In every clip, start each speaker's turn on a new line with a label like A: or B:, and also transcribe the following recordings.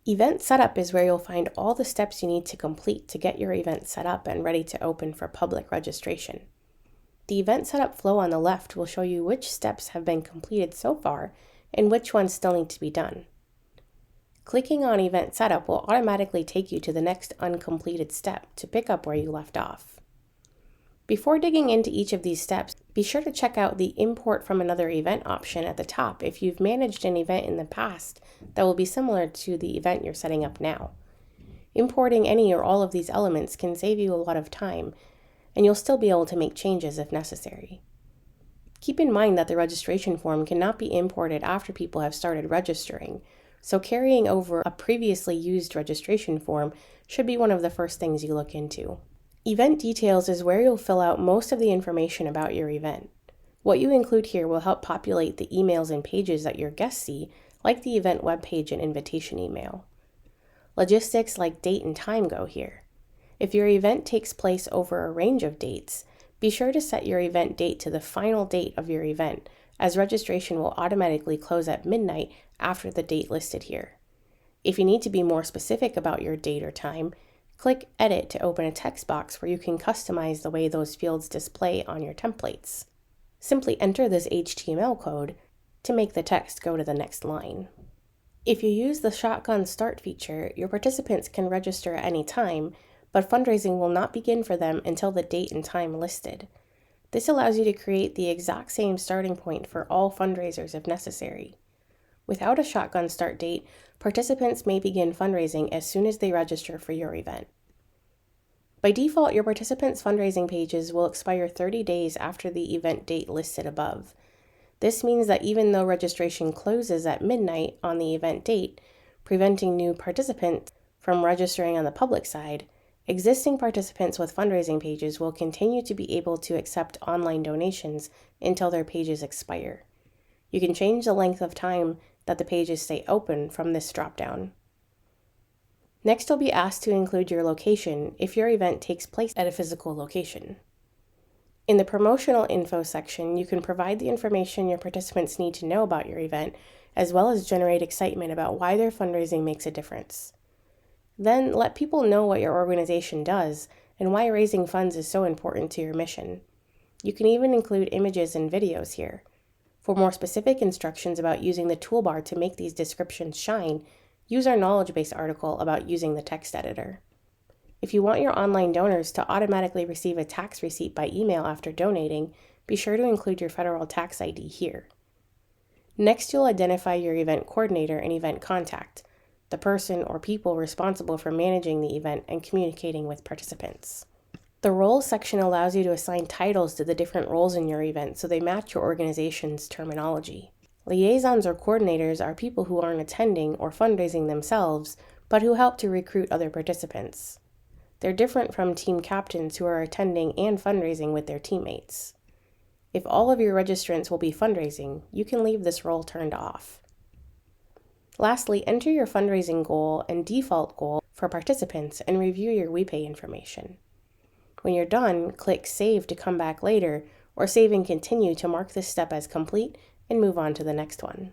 A: Event setup is where you'll find all the steps you need to complete to get your event set up and ready to open for public registration. The event setup flow on the left will show you which steps have been completed so far and which ones still need to be done. Clicking on Event Setup will automatically take you to the next uncompleted step to pick up where you left off. Before digging into each of these steps, be sure to check out the Import from another event option at the top if you've managed an event in the past that will be similar to the event you're setting up now. Importing any or all of these elements can save you a lot of time, and you'll still be able to make changes if necessary. Keep in mind that the registration form cannot be imported after people have started registering, so carrying over a previously used registration form should be one of the first things you look into. Event Details is where you'll fill out most of the information about your event. What you include here will help populate the emails and pages that your guests see, like the event webpage and invitation email. Logistics like date and time go here. If your event takes place over a range of dates, be sure to set your event date to the final date of your event, as registration will automatically close at midnight after the date listed here. If you need to be more specific about your date or time, click Edit to open a text box where you can customize the way those fields display on your templates. Simply enter this HTML code to make the text go to the next line. If you use the Shotgun Start feature, your participants can register at any time, but fundraising will not begin for them until the date and time listed. This allows you to create the exact same starting point for all fundraisers if necessary. Without a shotgun start date, participants may begin fundraising as soon as they register for your event. By default, your participants' fundraising pages will expire 30 days after the event date listed above. This means that even though registration closes at midnight on the event date, preventing new participants from registering on the public side, existing participants with fundraising pages will continue to be able to accept online donations until their pages expire. You can change the length of time that the pages stay open from this dropdown. Next, you'll be asked to include your location if your event takes place at a physical location. In the promotional info section, you can provide the information your participants need to know about your event, as well as generate excitement about why their fundraising makes a difference. Then let people know what your organization does and why raising funds is so important to your mission. You can even include images and videos here. For more specific instructions about using the toolbar to make these descriptions shine, use our knowledge base article about using the text editor. If you want your online donors to automatically receive a tax receipt by email after donating, be sure to include your federal tax ID here. Next, you'll identify your event coordinator and event contact, the person or people responsible for managing the event and communicating with participants. The roles section allows you to assign titles to the different roles in your event so they match your organization's terminology. Liaisons or coordinators are people who aren't attending or fundraising themselves, but who help to recruit other participants. They're different from team captains who are attending and fundraising with their teammates. If all of your registrants will be fundraising, you can leave this role turned off. Lastly, enter your fundraising goal and default goal for participants and review your WePay information. When you're done, click Save to come back later, or Save and Continue to mark this step as complete and move on to the next one.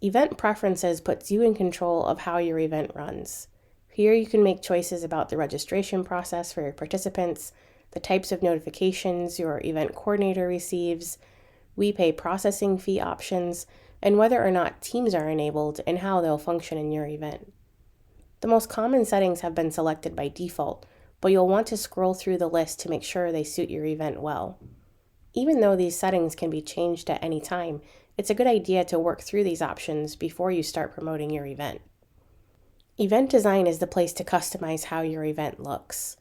A: Event Preferences puts you in control of how your event runs. Here you can make choices about the registration process for your participants, the types of notifications your event coordinator receives, WePay processing fee options, and whether or not teams are enabled and how they'll function in your event. The most common settings have been selected by default, but you'll want to scroll through the list to make sure they suit your event well. Even though these settings can be changed at any time, it's a good idea to work through these options before you start promoting your event. Event Design is the place to customize how your event looks.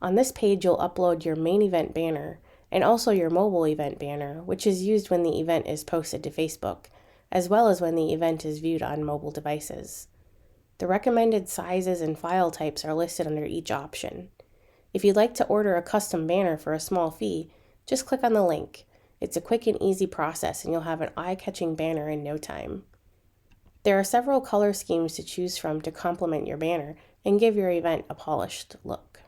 A: On this page, you'll upload your main event banner and also your mobile event banner, which is used when the event is posted to Facebook, as well as when the event is viewed on mobile devices. The recommended sizes and file types are listed under each option. If you'd like to order a custom banner for a small fee, just click on the link. It's a quick and easy process, and you'll have an eye-catching banner in no time. There are several color schemes to choose from to complement your banner and give your event a polished look.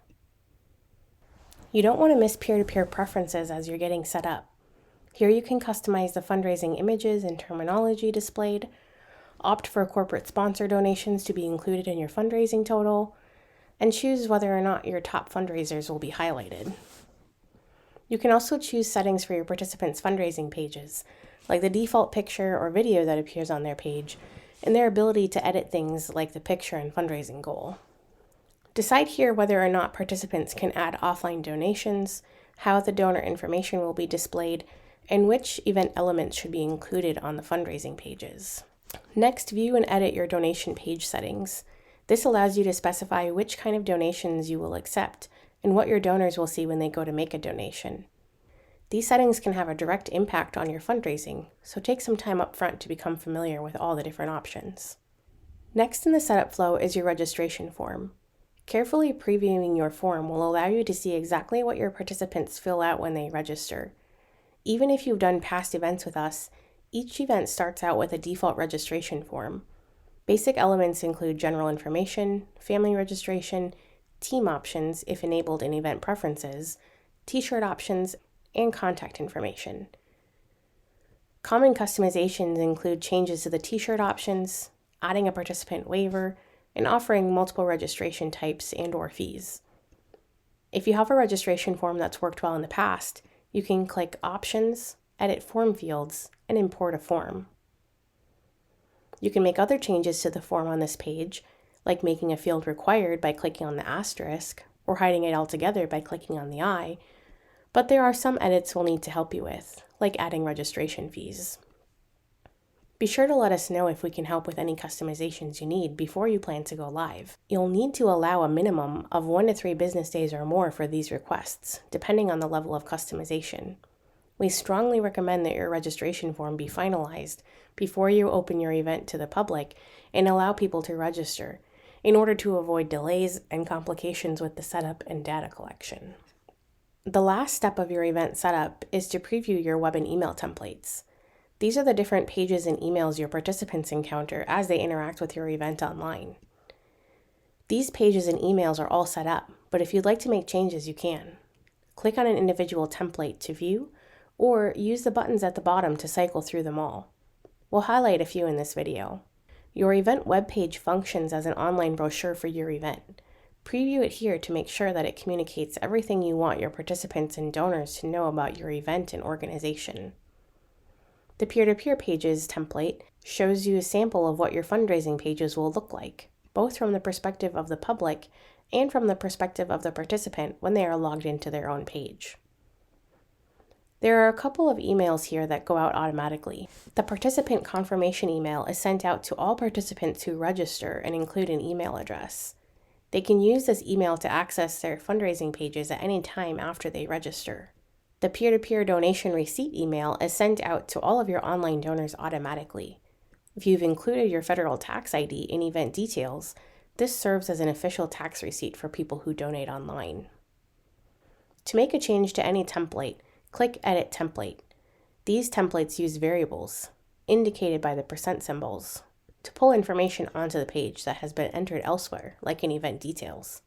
A: You don't want to miss peer-to-peer preferences as you're getting set up. Here you can customize the fundraising images and terminology displayed. opt for corporate sponsor donations to be included in your fundraising total, and choose whether or not your top fundraisers will be highlighted. You can also choose settings for your participants' fundraising pages, like the default picture or video that appears on their page, and their ability to edit things like the picture and fundraising goal. Decide here whether or not participants can add offline donations, how the donor information will be displayed, and which event elements should be included on the fundraising pages. Next, view and edit your donation page settings. This allows you to specify which kind of donations you will accept and what your donors will see when they go to make a donation. These settings can have a direct impact on your fundraising, so take some time up front to become familiar with all the different options. Next in the setup flow is your registration form. Carefully previewing your form will allow you to see exactly what your participants fill out when they register. Even if you've done past events with us, each event starts out with a default registration form. Basic elements include general information, family registration, team options if enabled in event preferences, t-shirt options, and contact information. Common customizations include changes to the t-shirt options, adding a participant waiver, and offering multiple registration types and/or fees. If you have a registration form that's worked well in the past, you can click Options, Edit Form Fields, and import a form. You can make other changes to the form on this page, like making a field required by clicking on the asterisk, or hiding it altogether by clicking on the I, but there are some edits we'll need to help you with, like adding registration fees. Be sure to let us know if we can help with any customizations you need before you plan to go live. You'll need to allow a minimum of 1 to 3 business days or more for these requests, depending on the level of customization. We strongly recommend that your registration form be finalized before you open your event to the public and allow people to register, in order to avoid delays and complications with the setup and data collection. The last step of your event setup is to preview your web and email templates. These are the different pages and emails your participants encounter as they interact with your event online. These pages and emails are all set up, but if you'd like to make changes, you can. Click on an individual template to view, or use the buttons at the bottom to cycle through them all. We'll highlight a few in this video. Your event webpage functions as an online brochure for your event. Preview it here to make sure that it communicates everything you want your participants and donors to know about your event and organization. The peer-to-peer pages template shows you a sample of what your fundraising pages will look like, both from the perspective of the public and from the perspective of the participant when they are logged into their own page. There are a couple of emails here that go out automatically. The participant confirmation email is sent out to all participants who register and include an email address. They can use this email to access their fundraising pages at any time after they register. The peer-to-peer donation receipt email is sent out to all of your online donors automatically. If you've included your federal tax ID in event details, this serves as an official tax receipt for people who donate online. To make a change to any template, click Edit Template. These templates use variables, indicated by the percent symbols, to pull information onto the page that has been entered elsewhere, like in event details.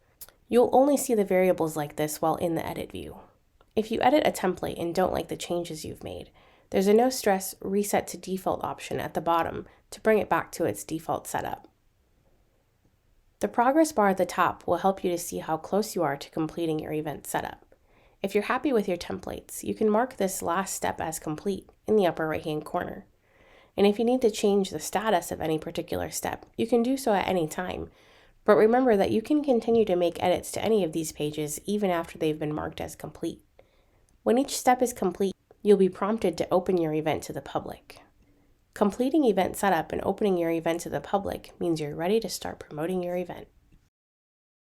A: You'll only see the variables like this while in the edit view. If you edit a template and don't like the changes you've made, there's a no stress reset to default option at the bottom to bring it back to its default setup. The progress bar at the top will help you to see how close you are to completing your event setup. If you're happy with your templates, you can mark this last step as complete in the upper right-hand corner. And if you need to change the status of any particular step, you can do so at any time. But remember that you can continue to make edits to any of these pages even after they've been marked as complete. When each step is complete, you'll be prompted to open your event to the public. Completing event setup and opening your event to the public means you're ready to start promoting your event.